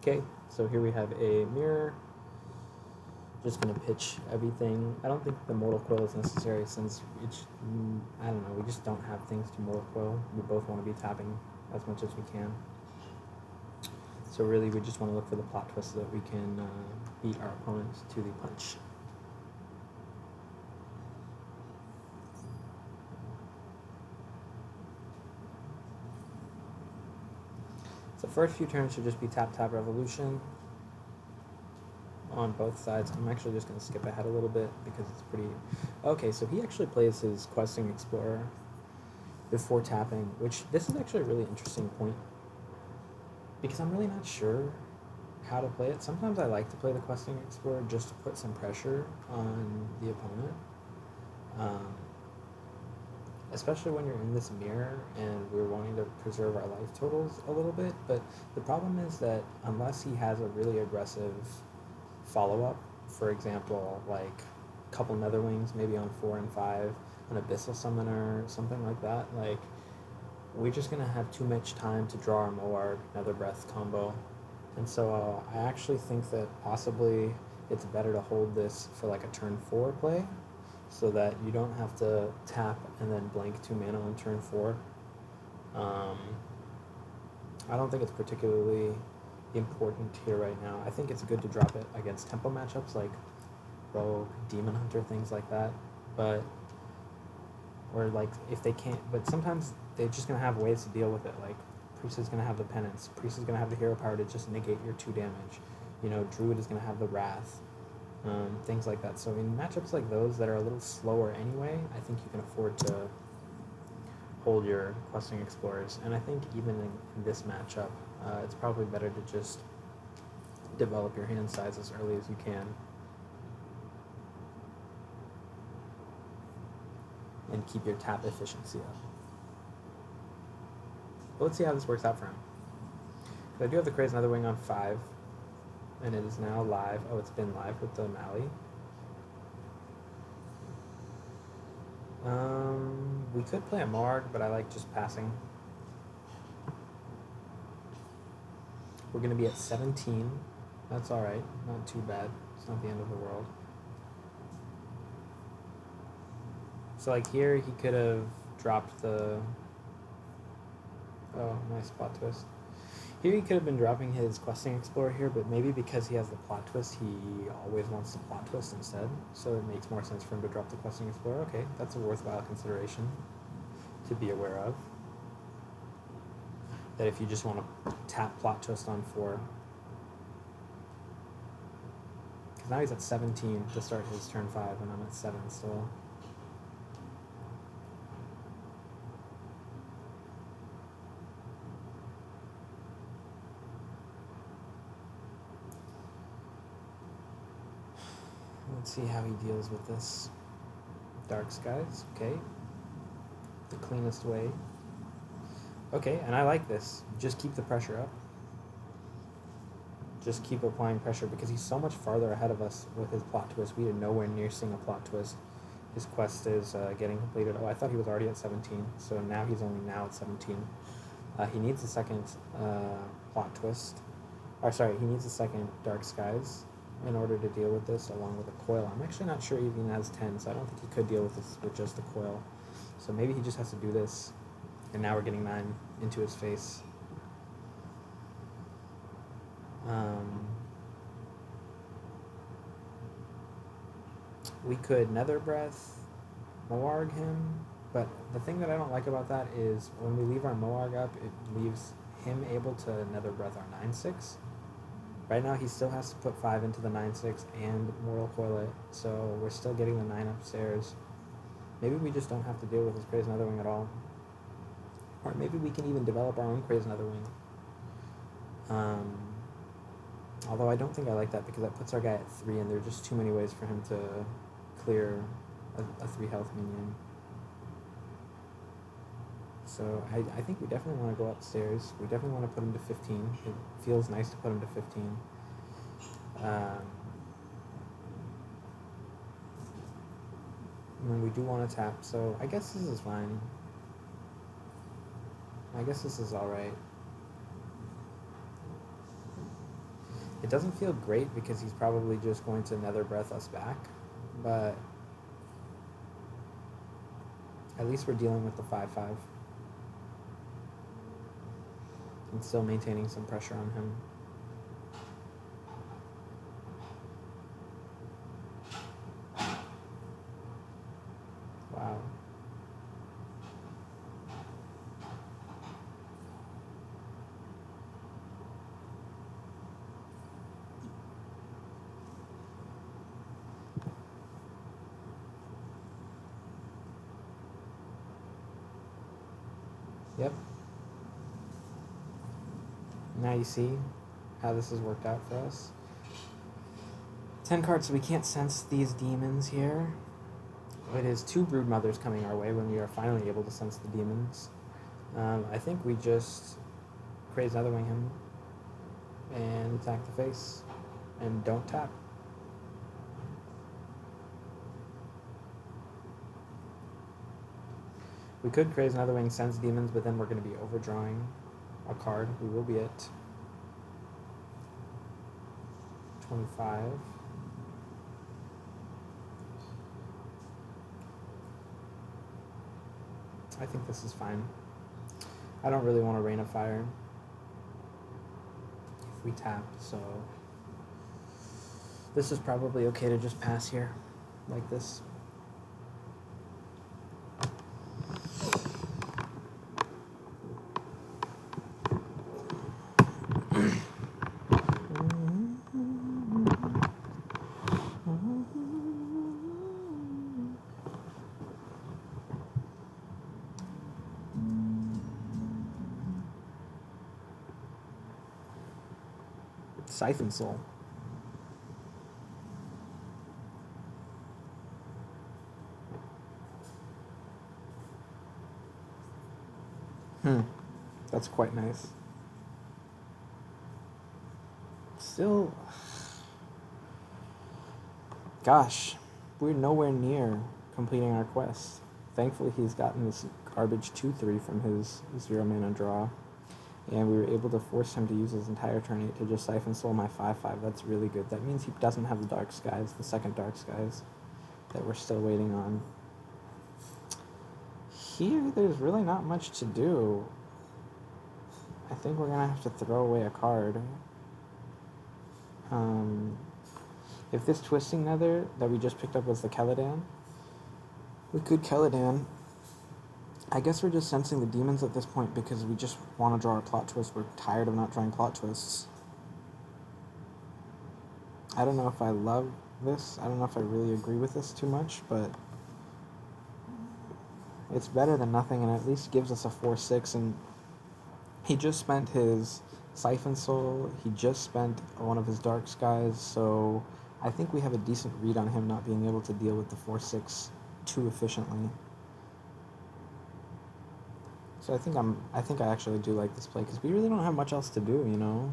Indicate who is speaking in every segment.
Speaker 1: Okay, so here we have a mirror. Just gonna pitch everything. I don't think the Mortal Coil is necessary since it's, I don't know, we just don't have things to Mortal Coil. We both want to be tapping as much as we can. So really we just want to look for the plot twist so that we can beat our opponent to the punch. So first few turns should just be tap tap revolution on both sides. I'm actually just going to skip ahead a little bit because it's pretty... Okay, so he actually plays his Questing Explorer before tapping, which this is actually a really interesting point because I'm really not sure how to play it. Sometimes I like to play the Questing Explorer just to put some pressure on the opponent. Especially when you're in this mirror and we're wanting to preserve our life totals a little bit, but the problem is that unless he has a really aggressive follow-up, for example, like a couple Netherwings, maybe on 4 and 5, an Abyssal Summoner, something like that, like, we're just going to have too much time to draw our Moarg Nether Breath combo. And so I actually think that possibly it's better to hold this for like a turn 4 play, so that you don't have to tap and then blank 2 mana on turn 4. I don't think it's particularly important here right now. I think it's good to drop it against tempo matchups like Rogue, Demon Hunter, things like that. But, or like if they can't, but sometimes they're just going to have ways to deal with it. Like Priest is going to have the Penance, Priest is going to have the hero power to just negate your 2 damage. You know, Druid is going to have the Wrath. Things like that. So in matchups like those that are a little slower anyway, I think you can afford to hold your Questing Explorers. And I think even in this matchup, it's probably better to just develop your hand size as early as you can. And keep your tap efficiency up. But let's see how this works out for him. So I do have the Craze Netherwing on 5. And it is now live. Oh, it's been live with the Mali. We could play a Marg, but I like just passing. We're going to be at 17. That's alright. Not too bad. It's not the end of the world. So like here, he could have dropped the... Oh, nice plot twist. Here he could have been dropping his Questing Explorer here, but maybe because he has the plot twist, he always wants the plot twist instead. So it makes more sense for him to drop the Questing Explorer. Okay, that's a worthwhile consideration to be aware of. That if you just want to tap plot twist on 4. Because now he's at 17 to start his turn 5, and I'm at 7 still. Let's see how he deals with this. Dark Skies, okay. The cleanest way. Okay, and I like this. Just keep the pressure up. Just keep applying pressure because he's so much farther ahead of us with his plot twist. We are nowhere near seeing a plot twist. His quest is getting completed. Oh, I thought he was already at 17, so now he's only now at 17. He needs a second plot twist. Or sorry, he needs a second Dark Skies in order to deal with this along with a coil. I'm actually not sure he even has 10, so I don't think he could deal with this with just the coil. So maybe he just has to do this, and now we're getting 9 into his face. We could Nether Breath, Moarg him, but the thing that I don't like about that is when we leave our Moarg up, it leaves him able to Nether Breath our 9/6. Right now he still has to put 5 into the 9/6 and Mortal Coil it, so we're still getting the 9 upstairs. Maybe we just don't have to deal with his Crazy Netherwing at all. Or maybe we can even develop our own Crazy Netherwing. Although I don't think I like that because that puts our guy at 3 and there are just too many ways for him to clear a 3 health minion. So I think we definitely want to go upstairs. We definitely want to put him to 15. It feels nice to put him to 15. And we do want to tap, so I guess this is fine. I guess this is alright. It doesn't feel great because he's probably just going to Nether Breath us back, but at least we're dealing with the 5/5 and still maintaining some pressure on him. Wow. Yep. Now you see how this has worked out for us. 10 cards, so we can't sense these demons here. It is 2 Broodmothers coming our way when we are finally able to sense the demons. I think we just Craze Netherwing him and attack the face and don't tap. We could Craze Netherwing, sense demons, but then we're going to be overdrawing a card. We will be at 25. I think this is fine. I don't really want to Rain of Fire if we tap, so this is probably okay to just pass here, like this. Siphon Soul. That's quite nice. Still, gosh, we're nowhere near completing our quest. Thankfully, he's gotten this garbage 2/3 from his 0 mana draw, and we were able to force him to use his entire turn 8 to just Siphon Soul my 5/5. That's really good. That means he doesn't have the Dark Skies, the second Dark Skies, that we're still waiting on. Here, there's really not much to do. I think we're going to have to throw away a card. If this Twisting Nether that we just picked up was the Caladan, we could Caladan. I guess we're just sensing the demons at this point because we just want to draw a plot twist. We're tired of not drawing plot twists. I don't know if I love this. I don't know if I really agree with this too much, but it's better than nothing, and at least gives us a 4/6. And he just spent his Siphon Soul. He just spent one of his Dark Skies, so I think we have a decent read on him not being able to deal with the 4/6 too efficiently. So I think I actually do like this play because we really don't have much else to do, you know.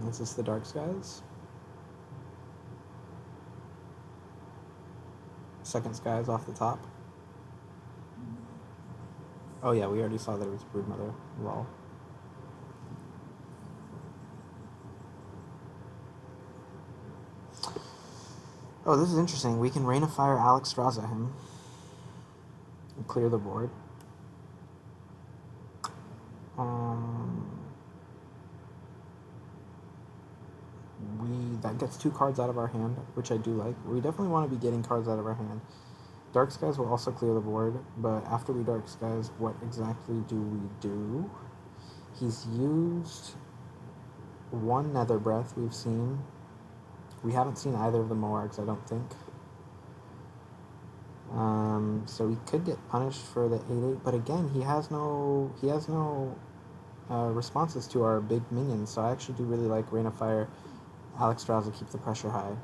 Speaker 1: Is this the Dark Skies? Second Skies off the top. Oh yeah, we already saw that it was Broodmother. Lol. Oh, this is interesting. We can Rain of Fire Alexstrasza him and clear the board. That gets 2 cards out of our hand, which I do like. We definitely want to be getting cards out of our hand. Dark Skies will also clear the board, but after we Dark Skies, what exactly do we do? He's used 1 Nether Breath we've seen. We haven't seen either of the Moargs, I don't think. So we could get punished for the 8/8, but again, he has no responses to our big minions, so I actually do really like Rain of Fire. Alexstrasza, keep the pressure high.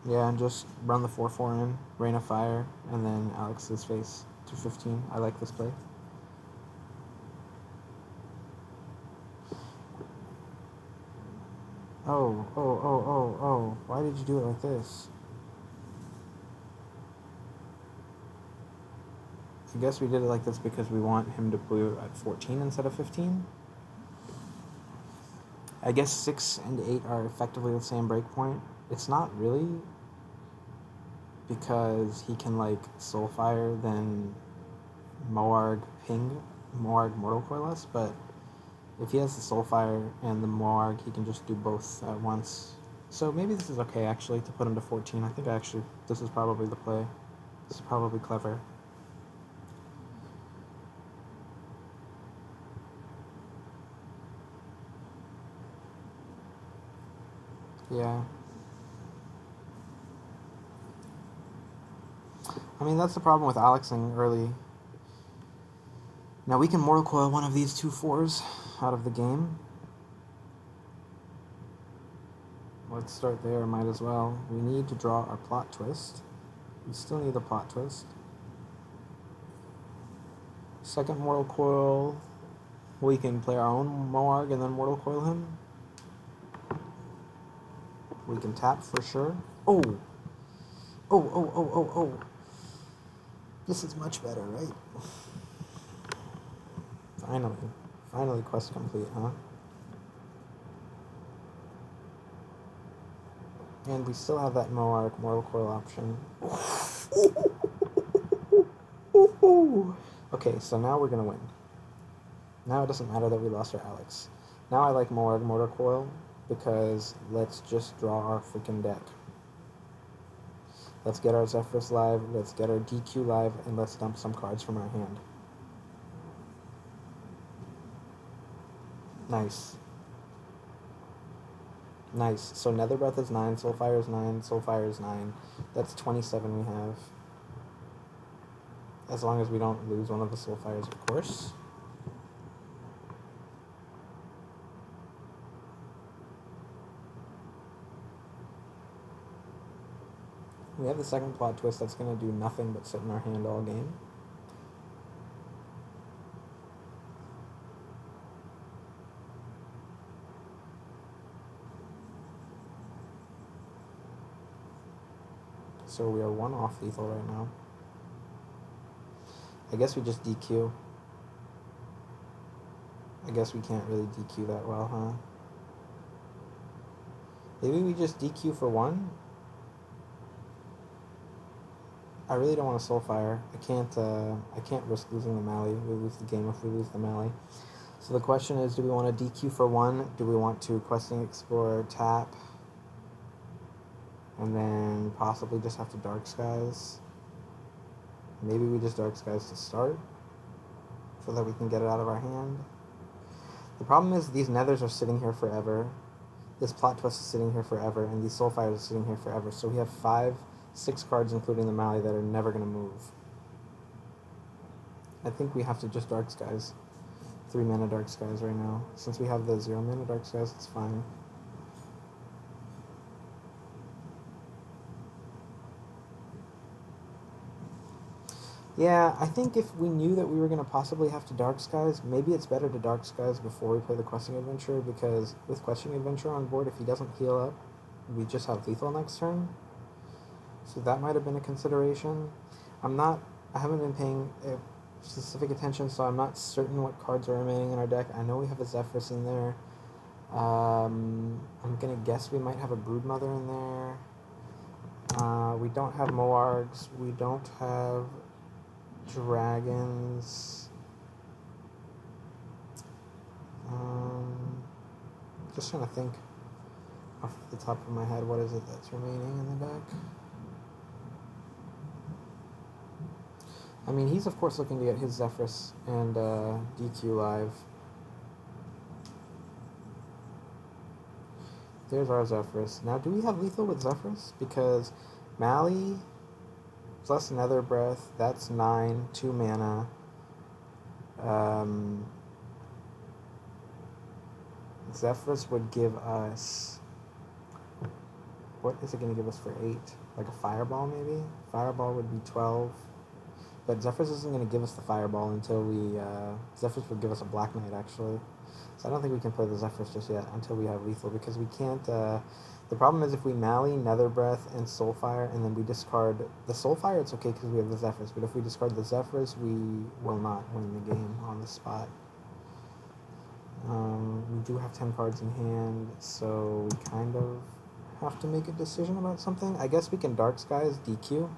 Speaker 1: Yeah, and just run the 4/4 in, Rain of Fire, and then Alex's face to 15. I like this play. Oh. Why did you do it like this? I guess we did it like this because we want him to blue at 14 instead of 15. I guess 6 and 8 are effectively the same breakpoint. It's not really, because he can like Soulfire, then Moarg ping, Moarg Mortal Coil us, but if he has the Soulfire and the Moarg, he can just do both at once. So maybe this is okay actually to put him to 14. I think this is probably the play. This is probably clever. Yeah. I mean, that's the problem with Alexing early. Now we can Mortal Coil one of these 2/4s out of the game. Let's start there, might as well. We need to draw our plot twist. We still need the plot twist. Second Mortal Coil, we can play our own Moarg and then Mortal Coil him. We can tap for sure. Oh! Oh. This is much better, right? Finally quest complete, huh? And we still have that Moarg Mortal Coil option. Okay, so now we're gonna win. Now it doesn't matter that we lost our Alex. Now I like Moarg Mortal Coil because let's just draw our freaking deck. Let's get our Zephyrus live, let's get our DQ live, and let's dump some cards from our hand. Nice. Nice. So Nether Breath is 9, Soulfire is 9, Soulfire is 9. That's 27 we have. As long as we don't lose one of the Soulfires, of course. We have the second plot twist that's going to do nothing but sit in our hand all game. So we are 1 off lethal right now. I guess we just DQ. I guess we can't really DQ that well, huh? Maybe we just DQ for 1? I really don't want to Soulfire. I can't risk losing the Mally. We lose the game if we lose the Mally. So the question is, do we want to DQ for 1? Do we want to Questing Explorer, tap, and then possibly just have to Dark Skies? Maybe we just Dark Skies to start so that we can get it out of our hand. The problem is these Nethers are sitting here forever. This Plot Twist is sitting here forever, and these Soulfires are sitting here forever. So we have 6 cards, including the Mally, that are never going to move. I think we have to just Dark Skies. 3 mana Dark Skies right now. Since we have the 0 mana Dark Skies, it's fine. Yeah, I think if we knew that we were going to possibly have to Dark Skies, maybe it's better to Dark Skies before we play the Questing Adventure, because with Questing Adventure on board, if he doesn't heal up, we just have lethal next turn. So that might have been a consideration. I haven't been paying specific attention, so I'm not certain what cards are remaining in our deck. I know we have a Zephyrus in there. I'm going to guess we might have a Broodmother in there. We don't have Moargs. We don't have Dragons. Just trying to think off the top of my head, what is it that's remaining in the deck? I mean, he's of course looking to get his Zephyrus and DQ live. There's our Zephyrus. Now, do we have lethal with Zephyrus? Because Mally plus Nether Breath, that's 9, 2 mana. Zephyrus would give us... What is it going to give us for 8? Like a Fireball, maybe? Fireball would be 12. But Zephyrus isn't going to give us the Fireball until we... Zephyrus would give us a Black Knight, actually. So I don't think we can play the Zephyrus just yet until we have lethal, because we can't... The problem is if we Mally, Nether Breath, and Soulfire, and then we discard the Soulfire, it's okay because we have the Zephyrs. But if we discard the Zephyrs, we will not win the game on the spot. We do have 10 cards in hand, so we kind of have to make a decision about something. I guess we can Dark Skies DQ.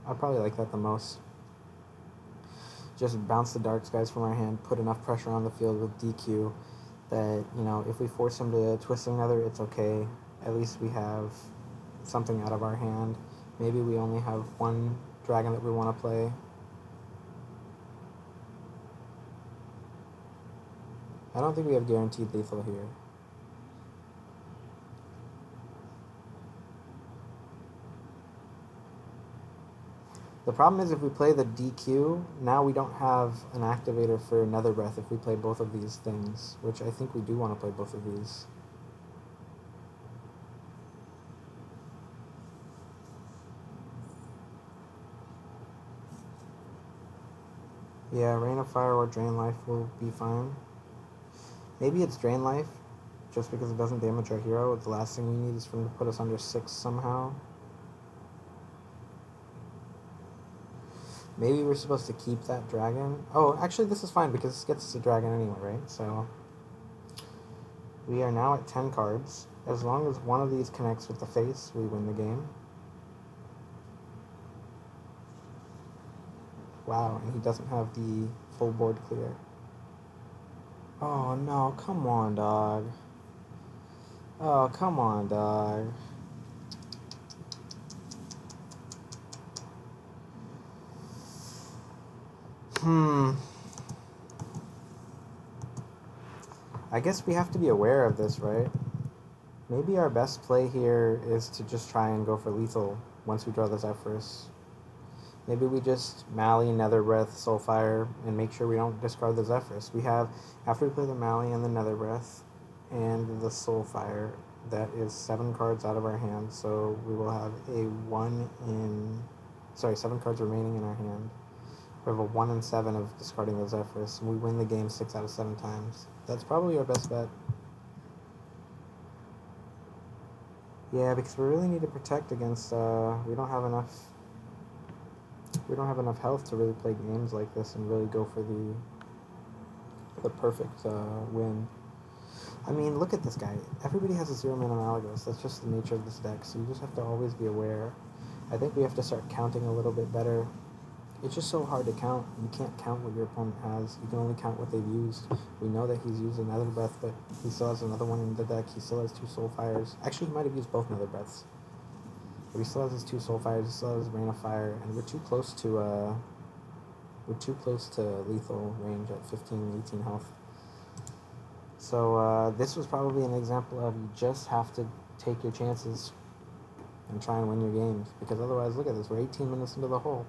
Speaker 1: I probably like that the most. Just bounce the Dark Skies from our hand, put enough pressure on the field with DQ that, you know, if we force him to twist another, it's okay. At least we have something out of our hand. Maybe we only have one dragon that we want to play. I don't think we have guaranteed lethal here. The problem is if we play the DQ, now we don't have an activator for Nether Breath if we play both of these things, which I think we do want to play both of these. Yeah, Rain of Fire or Drain Life will be fine. Maybe it's Drain Life, just because it doesn't damage our hero. The last thing we need is for him to put us under 6 somehow. Maybe we're supposed to keep that dragon. Oh, actually this is fine because this gets us a dragon anyway, right? So we are now at 10 cards. As long as one of these connects with the face, we win the game. Wow, and he doesn't have the full board clear. Oh no, come on, dog. Oh, come on, dog. I guess we have to be aware of this, right? Maybe our best play here is to just try and go for lethal once we draw the Zephyrs. Maybe we just Mally, Nether Breath, Soulfire, and make sure we don't discard the Zephyrs. We have, after we play the Mally and the Nether Breath and the Soulfire, that is 7 cards out of our hand, so we will have a 7 cards remaining in our hand. We have a 1 in 7 of discarding the Zephyrs, and we win the game 6 out of 7 times. That's probably our best bet. Yeah, because we really need to protect against, we don't have enough health to really play games like this and really go for the perfect win. I mean, look at this guy. Everybody has a 0-mana Malygos. That's just the nature of this deck, so you just have to always be aware. I think we have to start counting a little bit better. It's just so hard to count. You can't count what your opponent has. You can only count what they've used. We know that he's used another breath, but he still has another one in the deck. He still has 2 Soulfires. Actually, he might have used both Nether Breaths. But he still has his 2 Soulfires. He still has his Rain of Fire, and we're too close to lethal range at 15, 18 health. So this was probably an example of you just have to take your chances and try and win your games, because otherwise, look at this. We're 18 minutes into the hole.